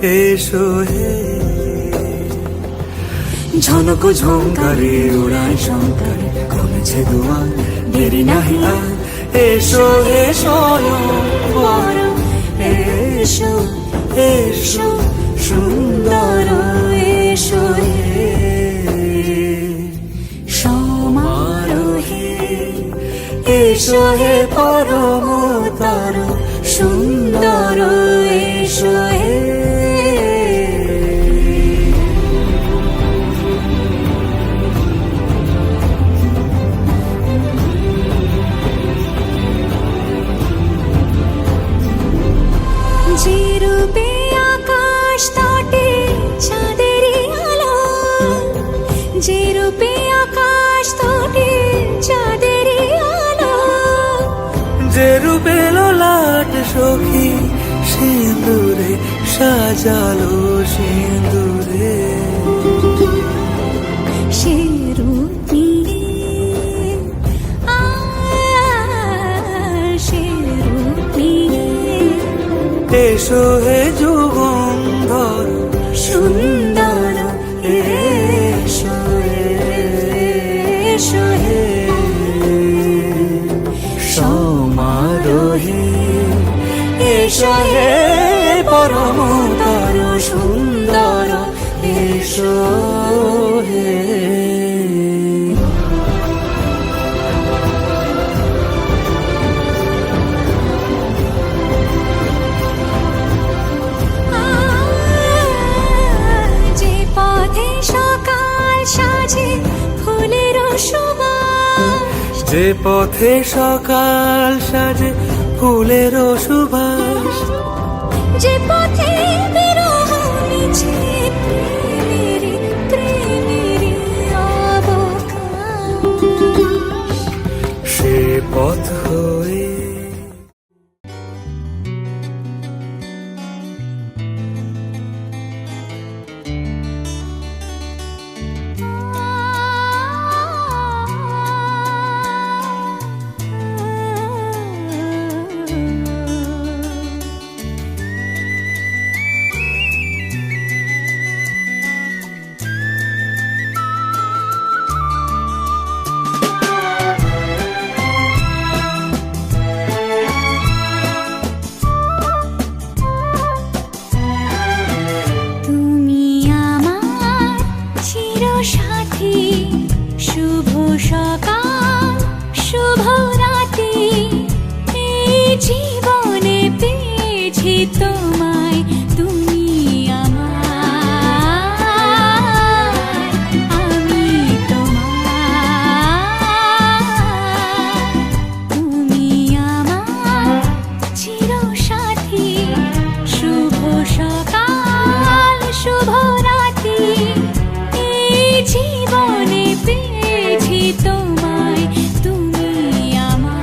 এসো হে। ঝনক ঝঙ্কারে উড়ায় শঙ্কারে কমেছে দুয়ার, দেরি নাহি আর। এসো হে স্বয়ংবর, এসো এসো সুন্দর, এসো হে সমারোহে। এসো হে পরমতর সুন্দর, এসো হে। যে রূপে আকাশ তটে চাঁদেরই আলো, যে রূপে আকাশ তটে চাঁদেরই আলো, যে রূপে ললাট সখী সিঁদুরে সাজালো সিঁদুরে। সে রূপ নিয়ে সে রূপ নিয়ে এসো হে যুগন্ধর সুন্দর, এসো এসো হে সমারোহে। এসো হে পরমতর সুন্দর, এসো হে। যে পথে সকাল সাজে ফুলের সুবাস, যে পথে সকাল সাজে ফুলের সুবাস, যে পথে বিরহ মিছে প্রেমেরই প্রেমেরই অবকাশ, সে পথ হয়ে তুমি আমার চিরসাথী, শুভ সকাল শুভ রাতি, এই জীবনে পেয়েছি তোমায়, তুমি আমার, আমি তোমার। তুমি আমার চিরসাথী, শুভ সকাল শুভ রাতি, এই জীবনে পেয়েছি তোমায়, তুমি আমার,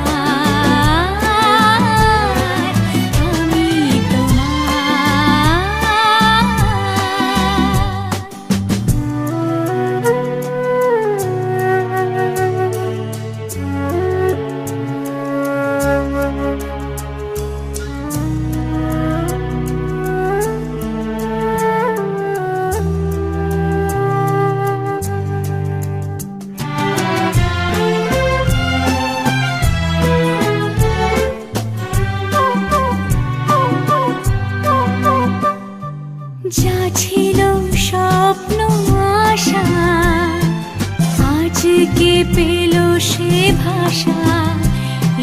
আমি যা ছিল স্বপ্ন আশা, আজকে পেল সে ভাষা,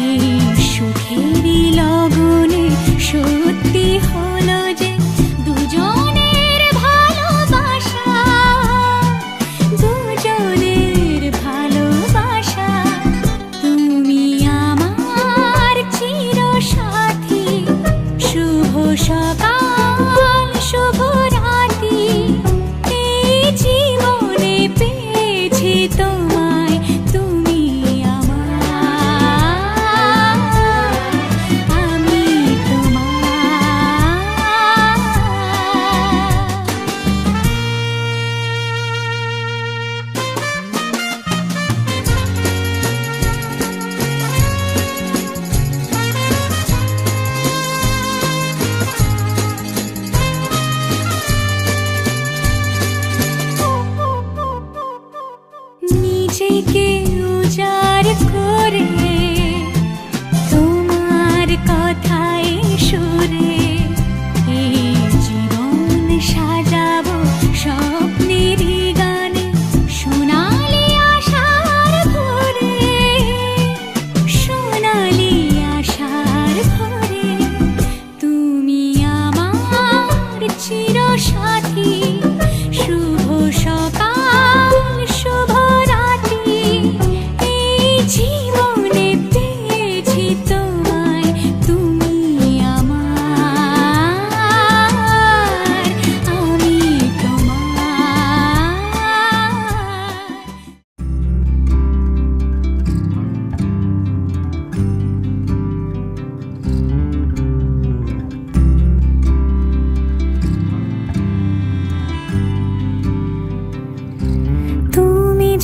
এই সুখেরই লগনে সত্যি হলো যে দুজনের ভালোবাসা, দুজনের ভালোবাসা। তুমি আমার চিরসাথী, শুভ সকাল শুভ রাতি, এই জীবনে পেয়েছি তোমায়, তুমি আমার, আমি তোমার।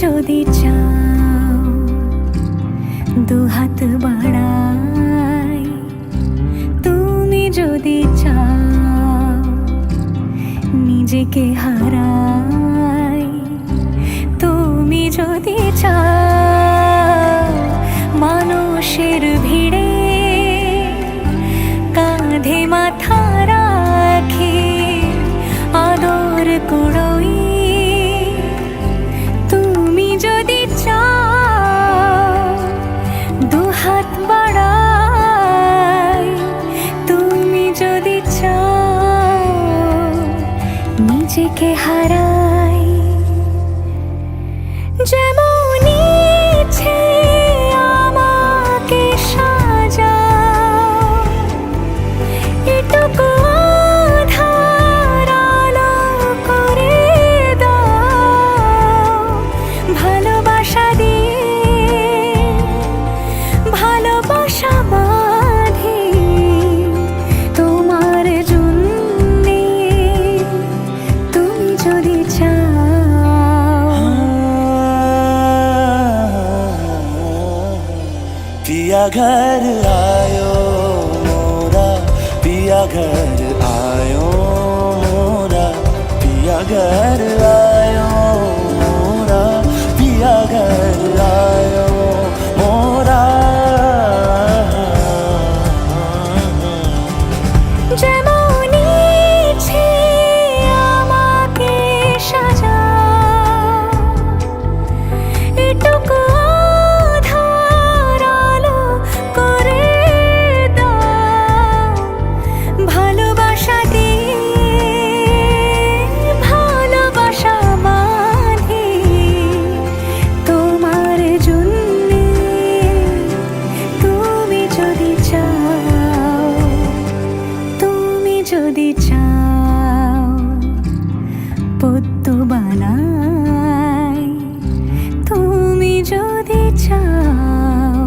যদি চাও দুহাত বাড়াই, তুমি যদি চাও নিজেকে হারাই, তুমি যদি চাও মানুষের ভিড়ে কাঁধে মাথা রাখি আদর কুড়োই, তুমি যদি চাও দুহাত বাড়াই, তুমি যদি চাও নিজেকে হারাই। যেমন ইচ্ছে আমাকে সাজাও, এটুকু আধার আলো করে দাও, ভালোবাসা দিয়ে ভালোবাসা বাঁধি তোমার জন্যে, তুমি যদি চাও। पिया घर आयो मोरा, पिया घर आयो मोरा, पिया घर आयो मोरा, पिया घर आयो मोरा। যেমন ইচ্ছে আমাকে সাজাও, এটুকু আধার আলো করে দাও, ভালোবাসা দিয়ে ভালোবাসা বাঁধি তোমার জন্যে, তুমি যদি চাও, তুমি যদি চাও পদ্ম বানাই, তুমি যদি চাও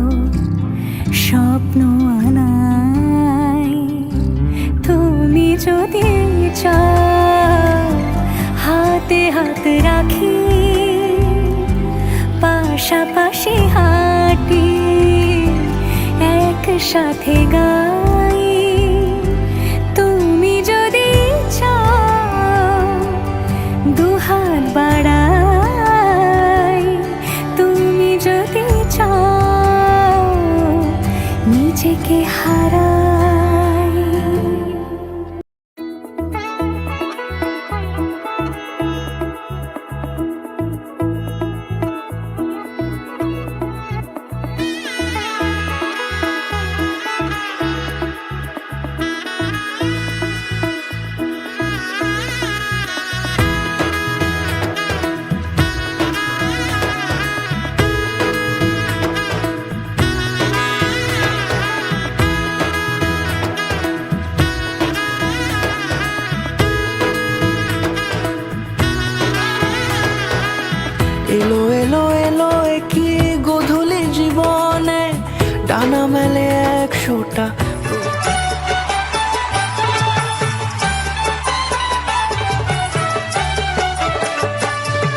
স্বপ্ন আনাই, তুমি যদি চাও হাতে হাত রাখি পাশাপাশি হাঁটি একসাথে গাই, তুমি যদি চাও দুহাত বাড়াই, তুমি যদি চাও নিজেকে হারাই। এলো এলো এলো কি গধূলি জীবনে, ডানা মেলে 100টা।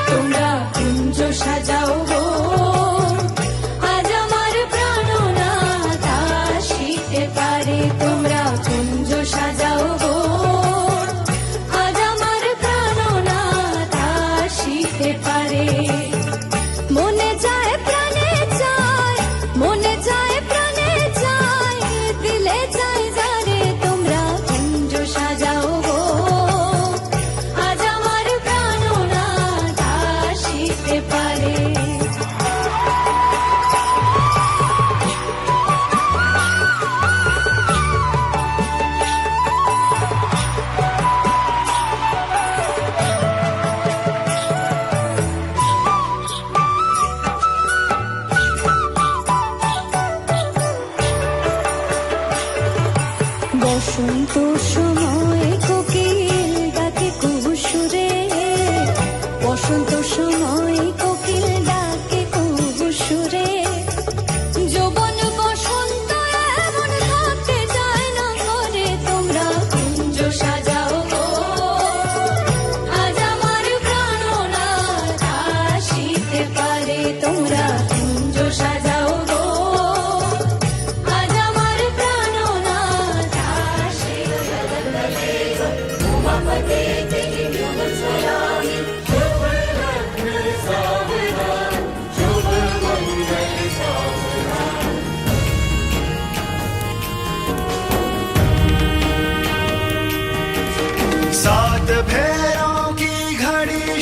তোমরা কুঞ্জ সাজাও গো, আজ আমার প্রাণনাথ আসিতে পারে। তোমরা কুঞ্জ সাজাও গো, আজ আমার প্রাণনাথ আসিতে পারে। মনে যায় প্রাণে চায়, মনে যায় প্রাণে চায়, দিলে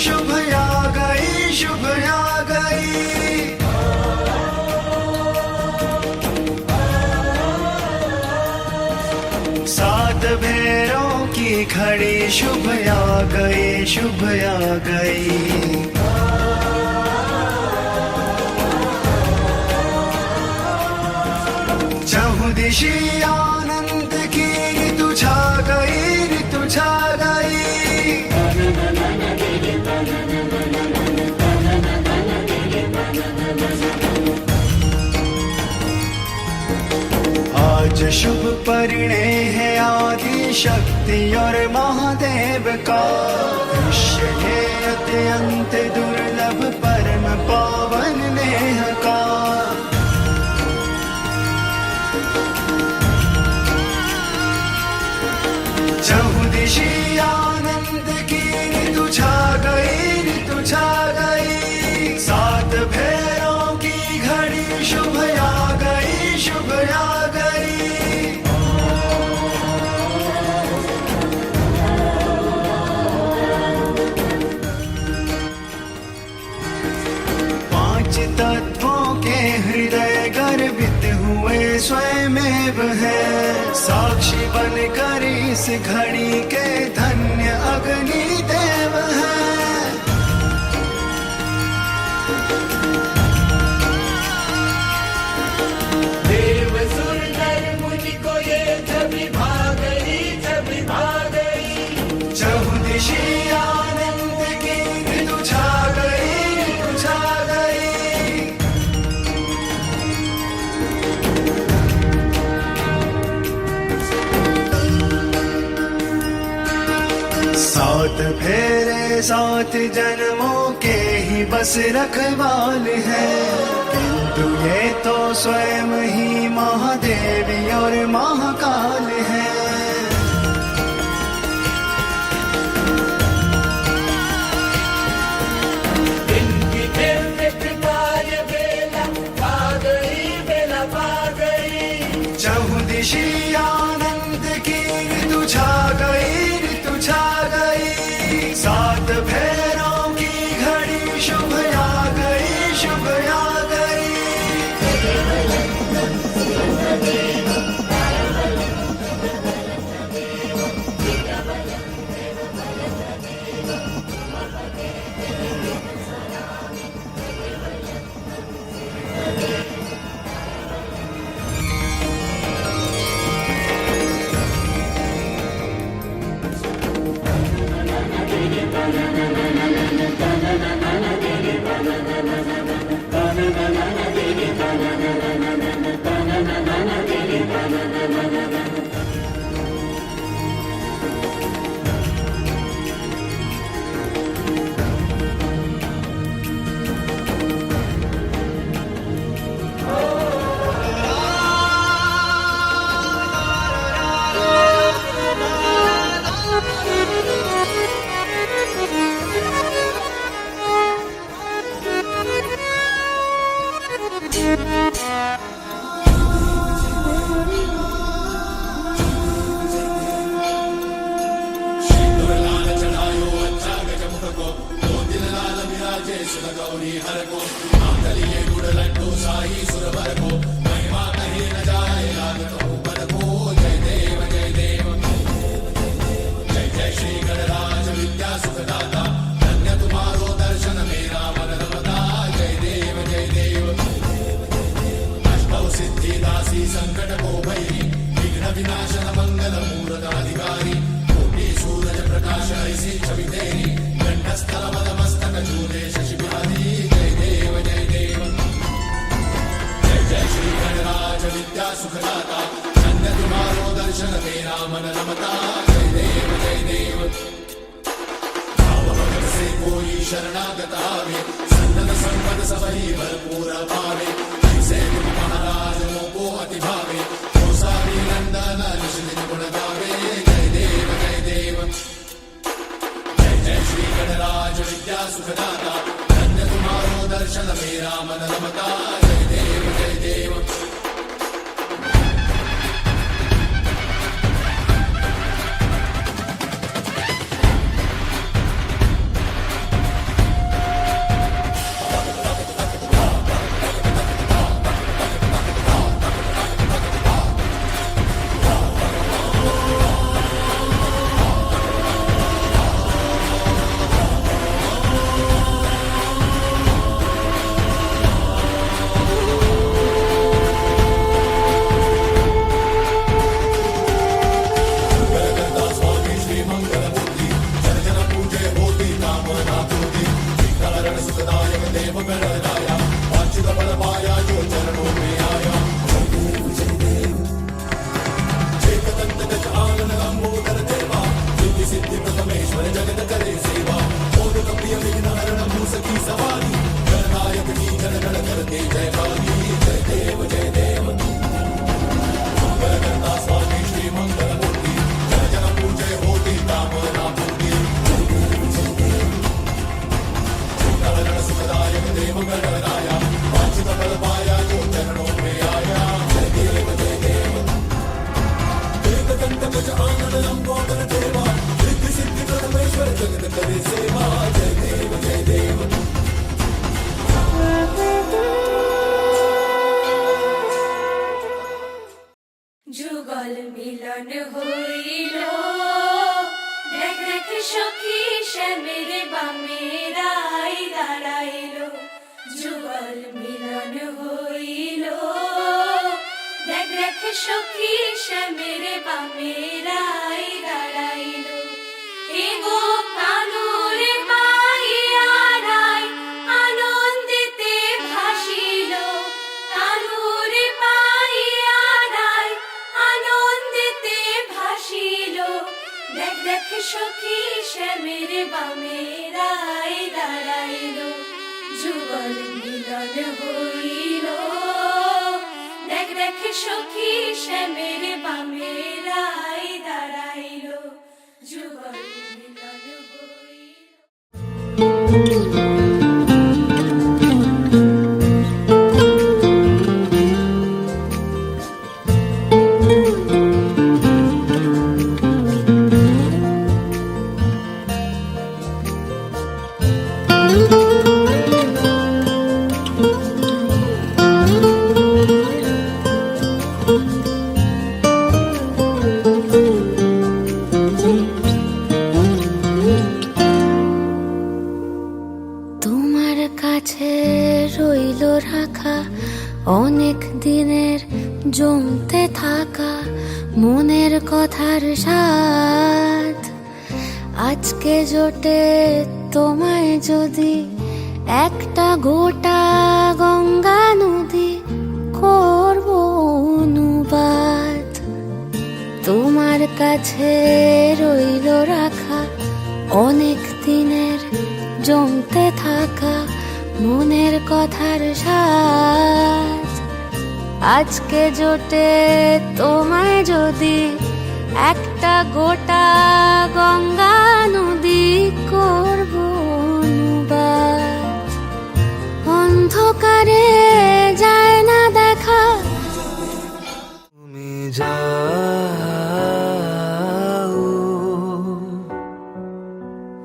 शुभ आ गई, शुभ आ गई। सात भेरों की घड़ी शुभ आ गई, शुभ आ गई। चहुदिशी आनंद की ऋतु छा गई, ऋतु छा गई। आज शुभ परिणय है आदि शक्ति और महादेव का। दृश्य है अत्यंत दुर्लभ परम पावन नेह का। चहुदिशी आनंद की ऋतु छा गई, ऋतु छा गई। सात भेरों की घड़ी शुभ आ गई, शुभ आ गई। पांच तत्वों के हृदय गर्भित हुए स्वयमेव है। साक्षी बनकर इस घड़ी के धन्य अग्नि देव है। देव सुर नर मुनि को ये छवि भा गई, छवि भा गई। चहुदिशी आनंद की ऋतु छा गई, ऋतु छा गई। सात फेरे सात जन्मों के ही बस रखवाल है। किंतु ये तो स्वयं ही महादेवी और महाकाल है। इनकी दिव्य कृपा ये बेला पा गई, बेला पा गई। चहुदिशी आनंद की ऋतु छा गई, ऋतु छा गई। सात फेरों की घड़ी शुभ आ गई, शुभ आ गई। সখী শ্যামের বামেরাই দাঁড়াইলো এগো কানুরে পাইয়ারাই আনন্দিতে ভাসিল কানুরে পাইয়ারাই আনন্দিতে ভাসিল দেখ দেখ সখী শ্যামের বামেরাই দাঁড়াইলো যুগল মিলন হইল দেখ দেখ সখী শ্যামের বামেরাই দাঁড়াইলো যুগল মিলন হইল তোমার কাছে রইল রাখা অনেক দিনের জমতে থাকা মনের কথার স্বাদ আজকে জোটে তোমায় যদি একটা গোটা গঙ্গা নদী করব অনুবাদ তোমার কাছে রইল রাখা অনেক দিনের জমতে থাকা মনের কথার স্বাদ আজকে জোটে তোমায় যদি একটা গোটা গঙ্গা নদী করব অনুবাদ অন্ধকারে যায় না দেখা তুমি যাও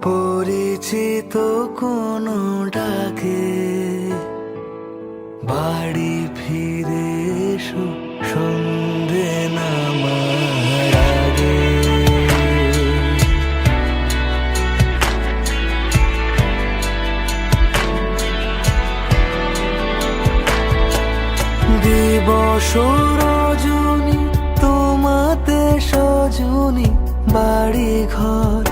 পরিচিত কোনো ডাকে বাড়ি ফিরে এসো সন্ধে নামার আগে দিবস রজনী তোমাতে সজনী বাড়ি ঘর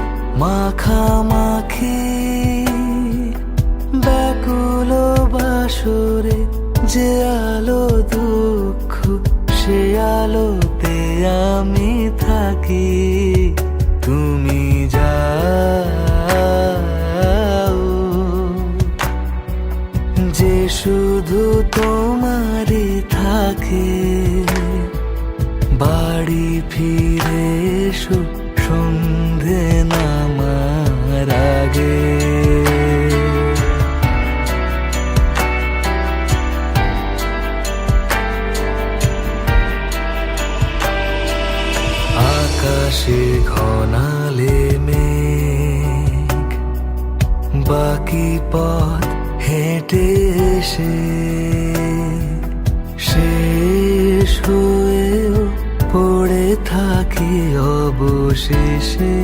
মাখামাখি ব্যাকুল বাসরে যে আলো দুঃখ সে আলোতে আমি থাকি তুমি যাও যে শুধু তোমারই থাকে বাড়ি ফিরে এসো সন্ধে নামার আগে আকাশে ঘনালে মেঘ বাকি পথ হেঁটে এসে শেষ হয়েও পড়ে থাকি অবশেষে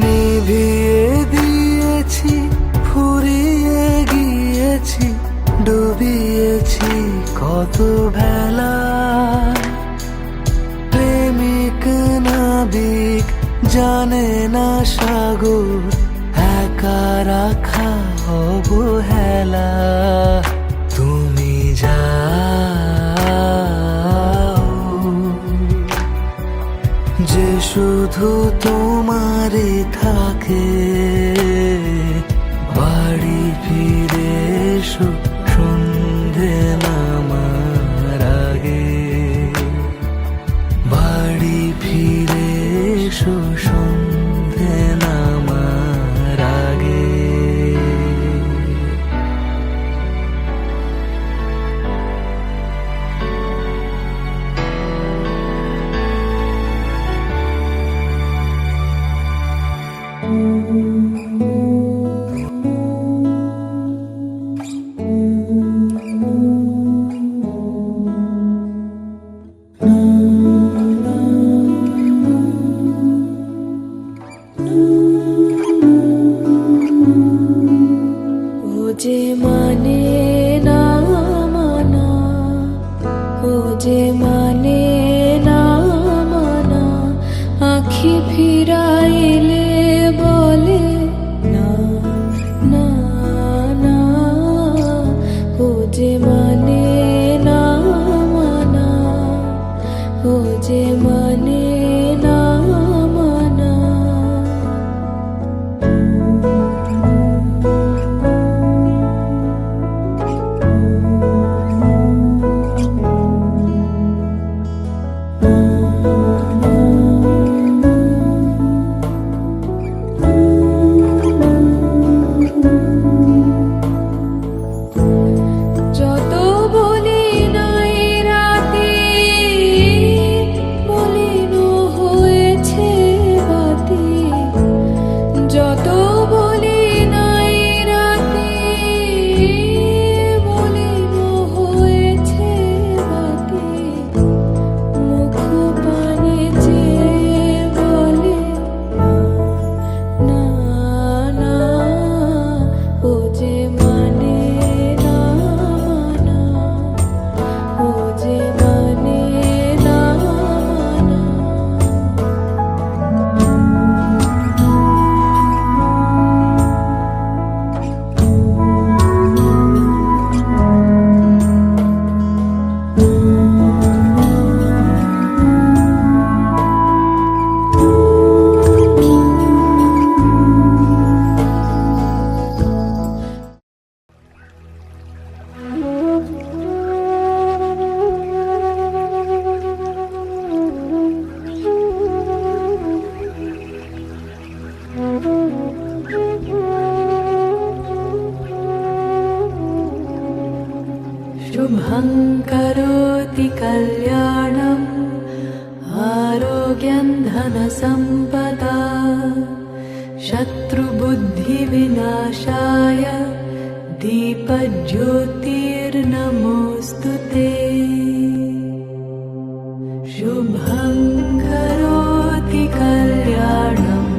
নিভিয়ে দিয়েছি ফুরিয়ে গিয়েছি ডুবিয়েছি কত ভেলা প্রেমিক নাবিক জানে না সাগর একা রাখা অবহেলা তুমি যাও যে শুধু তোমারই থাকে বাড়ি ফিরে এসো সন্ধে নামার আগে বাড়ি ফিরে এসো সন্ধে নামার शुभं करोति कल्याणम् आरोग्यं धनसम्पदा शत्रुबुद्धिविनाशाय दीपज्योतिर्नमोऽस्तु ते शुभं करोति कल्याणम्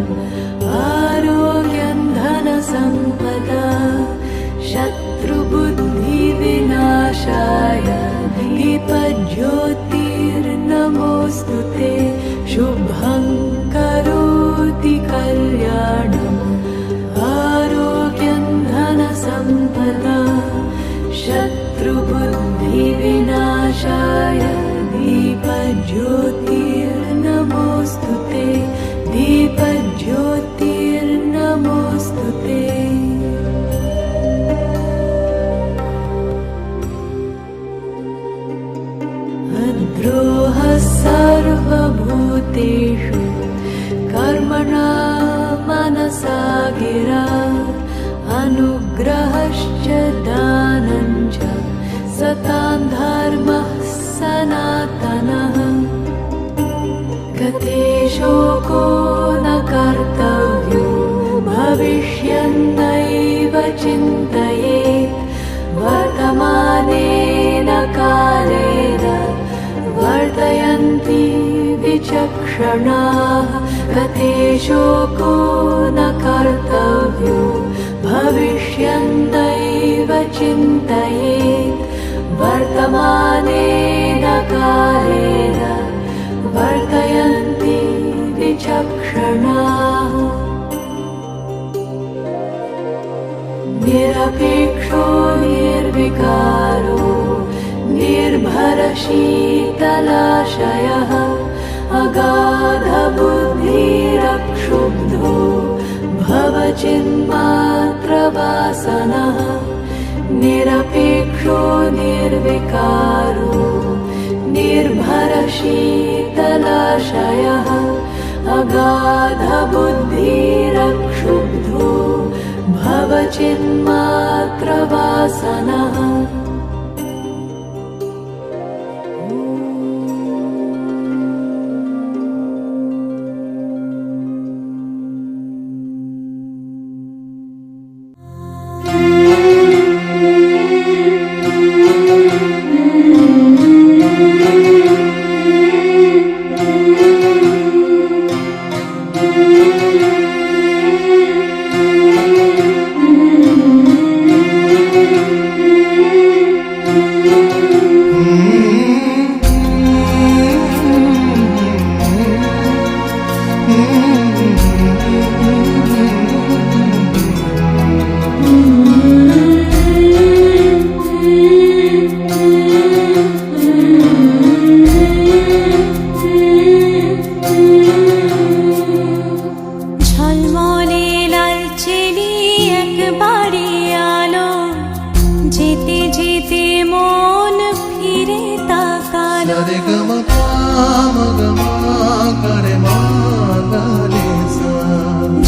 आरोग्यं धनसम्पदा शत्रुबुद्धिविनाशाय दीपज्योतिर्नमोऽस्तु ते शुभं करोति कल्याणम् आरोग्यं धनसम्पदा शत्रुबुद्धिविनाशाय दीपज्योतिर्नमोऽस्तु ते दीपज्योतिर्नमोऽस्तु ते अद्रोहः सर्वभूतेषु कर्मणा मनसा गिरा अनुग्रहश्च दानञ्च सतां धर्मः सनातनः गते शोको न कर्तव्यो भविष्यन्नैव चिन्तयेत् वर्तमानेन कालेन वर्तयन्ति विचक्षणाः गते शोको न कर्तव्यो भविष्यन्नैव चिन्तयेत् वर्तमानेन कालेन वर्तयन्ति विचक्षणाः निरपेक्षो निर्विकारो निर्भरशीतलाशयः अगाधबुद्धिरक्षुब्धो भवचिन्मात्रवासनः निरपेक्षो निर्विकारो निर्भरशीतलाशयः अगाधबुद्धिरक्षुब्धो भवचिन्मात्रवासनः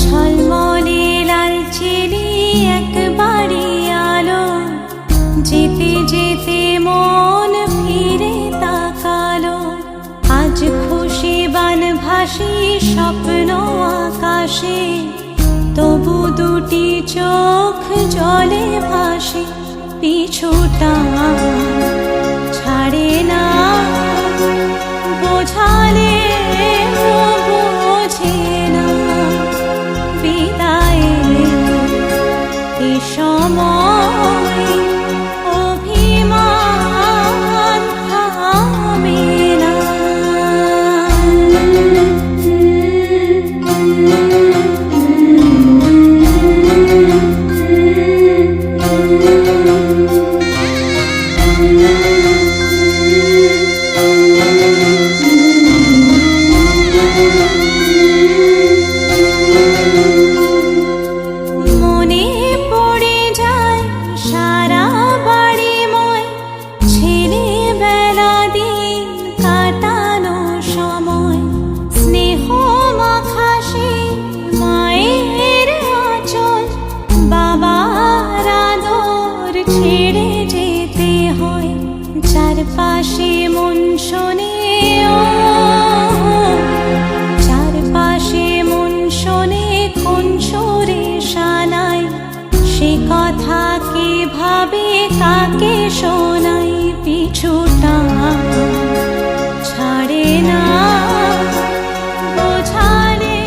ঝলমলে লালচেলি একবারে আলো যেতে যেতে মন ফিরে তাকালো আজ খুশি বানভাসী স্বপ্ন আকাশে তবু দুটি চোখ জলে ভাসে পিছুটা ছাড়ে না বোঝালে বোঝে না বিদায়ে এ সময় অভিমান থামে না ছেড়ে যেতে হয় চারপাশে মন শোনে ও, চারপাশে মন শোনে কোন সুরে শানাই, সে কথা কে ভাবে কাকে শোনাই, পিছুটা ছাড়ে না বোঝারে।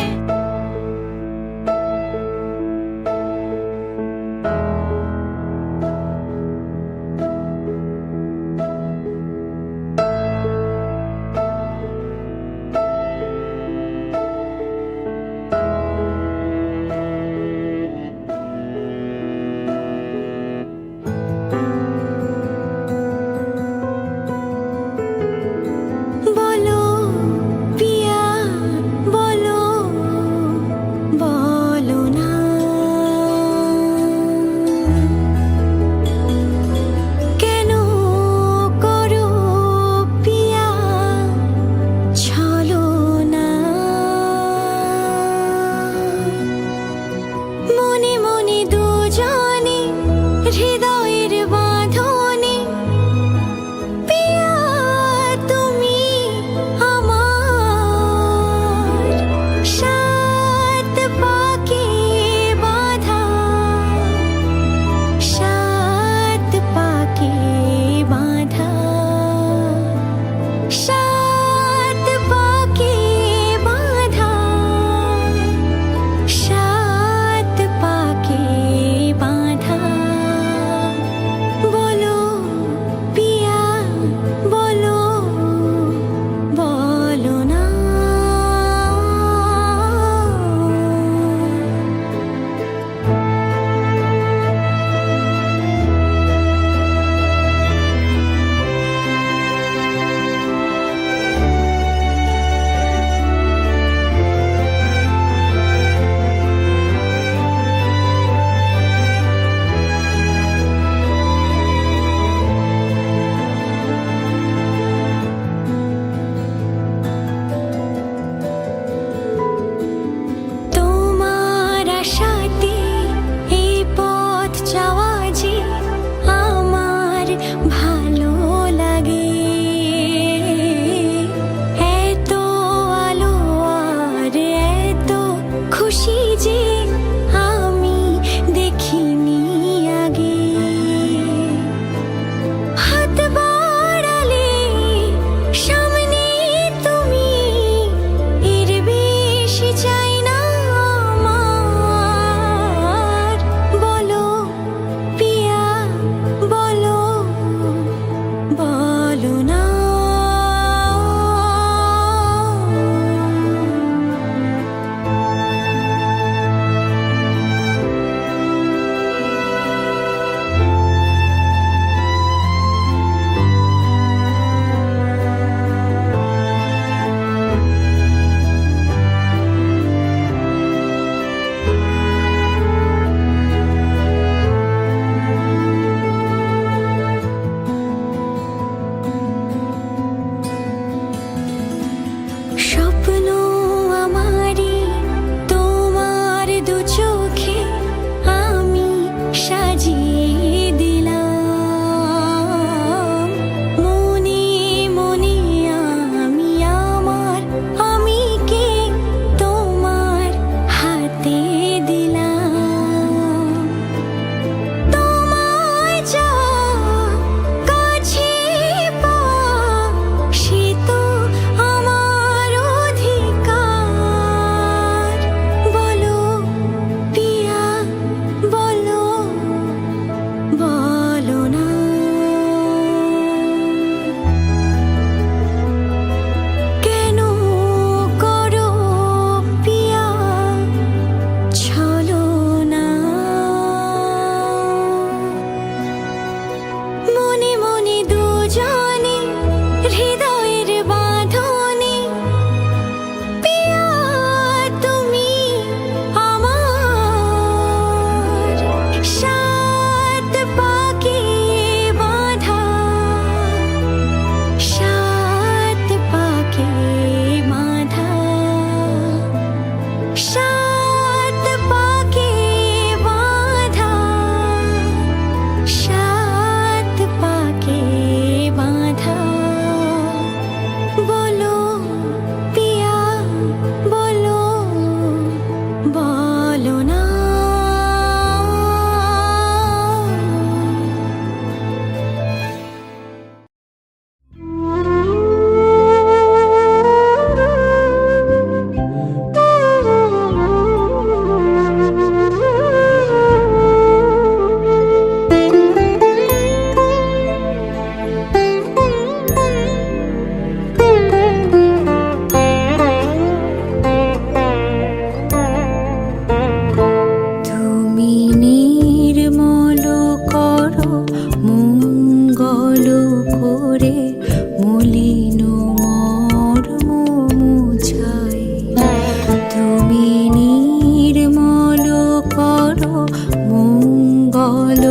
মঙ্গল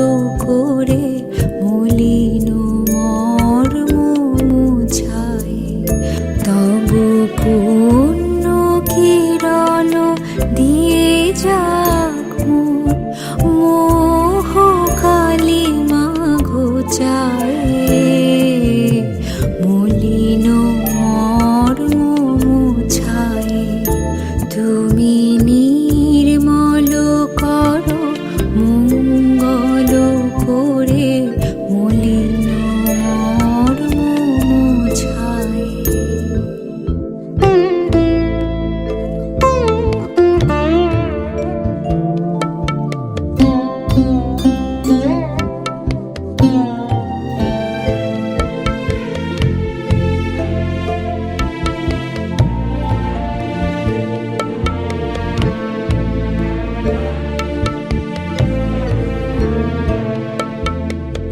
করে মলিন মর্ম মুছায় তব পূর্ণ কিরণ দিয়ে যাক মোহ কালিমা ঘোচায় মলিন মর্ম মুছায় তুমি নির্মল করো মঙ্গল করে মলিন মর্ম মুছায়।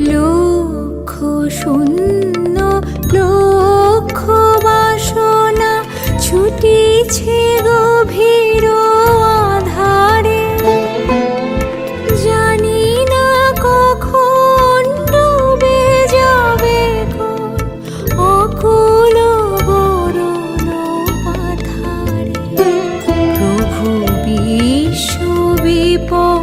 লক্ষ শূন্য লক্ষ বাসনা ছুটিছে গভীর আধারে জানি না কখন ডুবে যাবে কোন অকুল বরণ পাথারে প্রভু বিশ্ব বিপদ